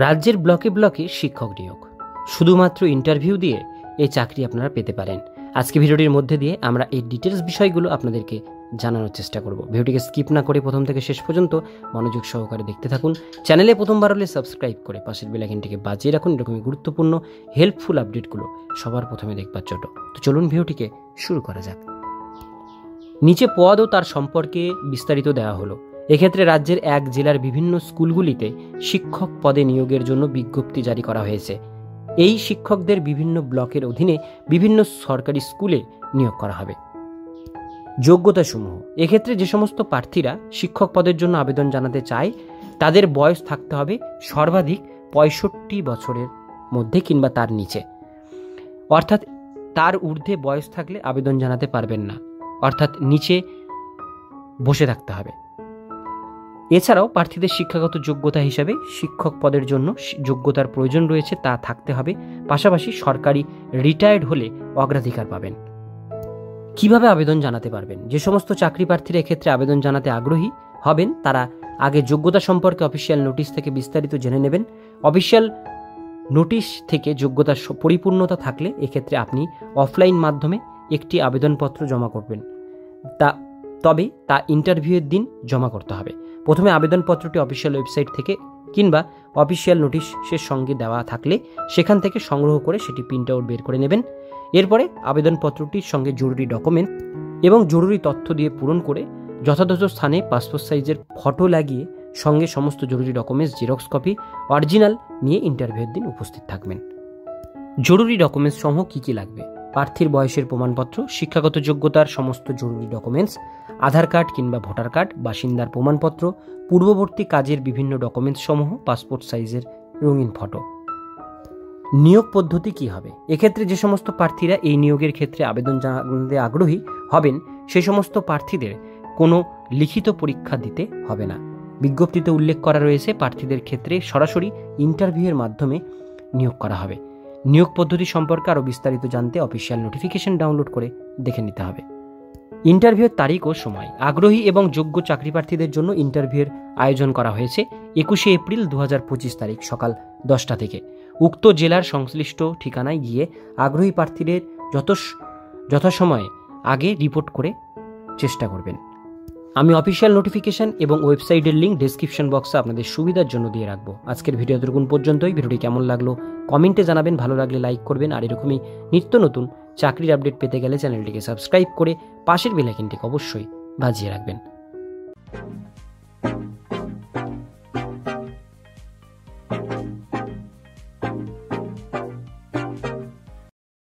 রাজ্যের ব্লকে ব্লকে শিক্ষক নিয়োগ, শুধুমাত্র ইন্টারভিউ দিয়ে এই চাকরি আপনারা পেতে পারেন। আজকে ভিডিওটির মধ্যে দিয়ে আমরা এই ডিটেলস বিষয়গুলো আপনাদেরকে জানানোর চেষ্টা করব। ভিডিওটিকে স্কিপ না করে প্রথম থেকে শেষ পর্যন্ত মনোযোগ সহকারে দেখতে থাকুন। চ্যানেলে প্রথমবার হলে সাবস্ক্রাইব করে পাশের বেল আইকনটিকে বাজিয়ে রাখুন এরকমই গুরুত্বপূর্ণ হেল্পফুল আপডেটগুলো সবার প্রথমে দেখবার জন্য। তো চলুন ভিডিওটিকে শুরু করা যাক। নিচে পদ ও তার সম্পর্কে বিস্তারিত দেওয়া হলো। এক্ষেত্রে রাজ্যের এক জেলার বিভিন্ন স্কুলগুলিতে শিক্ষক পদে নিয়োগের জন্য বিজ্ঞপ্তি জারি করা হয়েছে। এই শিক্ষকদের বিভিন্ন ব্লকের অধীনে বিভিন্ন সরকারি স্কুলে নিয়োগ করা হবে। যোগ্যতাসমূহ, এক্ষেত্রে যে সমস্ত প্রার্থীরা শিক্ষক পদের জন্য আবেদন জানাতে চায় তাদের বয়স থাকতে হবে সর্বাধিক 65 বছরের মধ্যে কিংবা তার নিচে, অর্থাৎ তার ঊর্ধ্বে বয়স থাকলে আবেদন জানাতে পারবেন না, অর্থাৎ নিচে বসে থাকতে হবে। এছাড়াও প্রার্থীদের শিক্ষাগত যোগ্যতা হিসাবে শিক্ষক পদের জন্য যোগ্যতার প্রয়োজন রয়েছে তা থাকতে হবে, পাশাপাশি সরকারি রিটায়ার্ড হলে অগ্রাধিকার পাবেন। কিভাবে আবেদন জানাতে পারবেন? যে সমস্ত চাকরি প্রার্থীরা এক্ষেত্রে আবেদন জানাতে আগ্রহী হবেন তারা আগে যোগ্যতা সম্পর্কে অফিসিয়াল নোটিশ থেকে বিস্তারিত জেনে নেবেন। অফিসিয়াল নোটিশ থেকে যোগ্যতার পরিপূর্ণতা থাকলে এক্ষেত্রে আপনি অফলাইন মাধ্যমে একটি আবেদনপত্র জমা করবেন, তবে তা ইন্টারভিউয়ের দিন জমা করতে হবে। প্রথমে আবেদনপত্রটি অফিসিয়াল ওয়েবসাইট থেকে কিংবা অফিসিয়াল নোটিশের সঙ্গে দেওয়া থাকলে সেখান থেকে সংগ্রহ করে সেটি প্রিন্ট আউট বের করে নেবেন। এরপরে আবেদনপত্রটির সঙ্গে জরুরি ডকুমেন্ট এবং জরুরি তথ্য দিয়ে পূরণ করে যথাযথ স্থানে পাসপোর্ট সাইজের ফটো লাগিয়ে সঙ্গে সমস্ত জরুরি ডকুমেন্টস জেরক্স কপি অরিজিনাল নিয়ে ইন্টারভিউয়ের দিন উপস্থিত থাকবেন। জরুরি ডকুমেন্টস সমূহ কী কী লাগবে? প্রার্থীর বয়সের প্রমাণপত্র, শিক্ষাগত যোগ্যতার সমস্ত জরুরি ডকুমেন্টস, আধার কার্ড কিংবা ভোটার কার্ড, বাসিন্দার প্রমাণপত্র, পূর্ববর্তী কাজের বিভিন্ন ডকুমেন্টস সমূহ, পাসপোর্ট সাইজের রঙিন ফটো। নিয়োগ পদ্ধতি কি হবে? এক্ষেত্রে যে সমস্ত প্রার্থীরা এই নিয়োগের ক্ষেত্রে আবেদন জানাতে আগ্রহী হবেন সে সমস্ত প্রার্থীদের কোনো লিখিত পরীক্ষা দিতে হবে না। বিজ্ঞপ্তিতে উল্লেখ করা রয়েছে প্রার্থীদের ক্ষেত্রে সরাসরি ইন্টারভিউয়ের মাধ্যমে নিয়োগ করা হবে। নিয়োগ পদ্ধতি সম্পর্কে আরও বিস্তারিত জানতে অফিসিয়াল নোটিফিকেশন ডাউনলোড করে দেখে নিতে হবে। ইন্টারভিউয়ের তারিখ ও সময়, আগ্রহী এবং যোগ্য চাকরি প্রার্থীদের জন্য ইন্টারভিউয়ের আয়োজন করা হয়েছে 21 এপ্রিল 2025 তারিখ সকাল 10টা থেকে। উক্ত জেলার সংশ্লিষ্ট ঠিকানায় গিয়ে আগ্রহী প্রার্থীদের যথাসময়ে আগে রিপোর্ট করে চেষ্টা করবেন। আমি অফিসিয়াল নোটিফিকেশন এবং ওয়েবসাইটের লিঙ্ক ডেসক্রিপশন বক্সে আপনাদের সুবিধার জন্য দিয়ে রাখবো। আজকের ভিডিও এতটুকু পর্যন্তই। ভিডিওটি কেমন লাগলো কমেন্টে জানাবেন, ভালো লাগলে লাইক করবেন, আর এরকমই নিত্য নতুন চাকরির আপডেট পেতে গেলে চ্যানেলটিকে সাবস্ক্রাইব করে পাশের বেল আইকনটিকে অবশ্যই বাজিয়ে রাখবেন।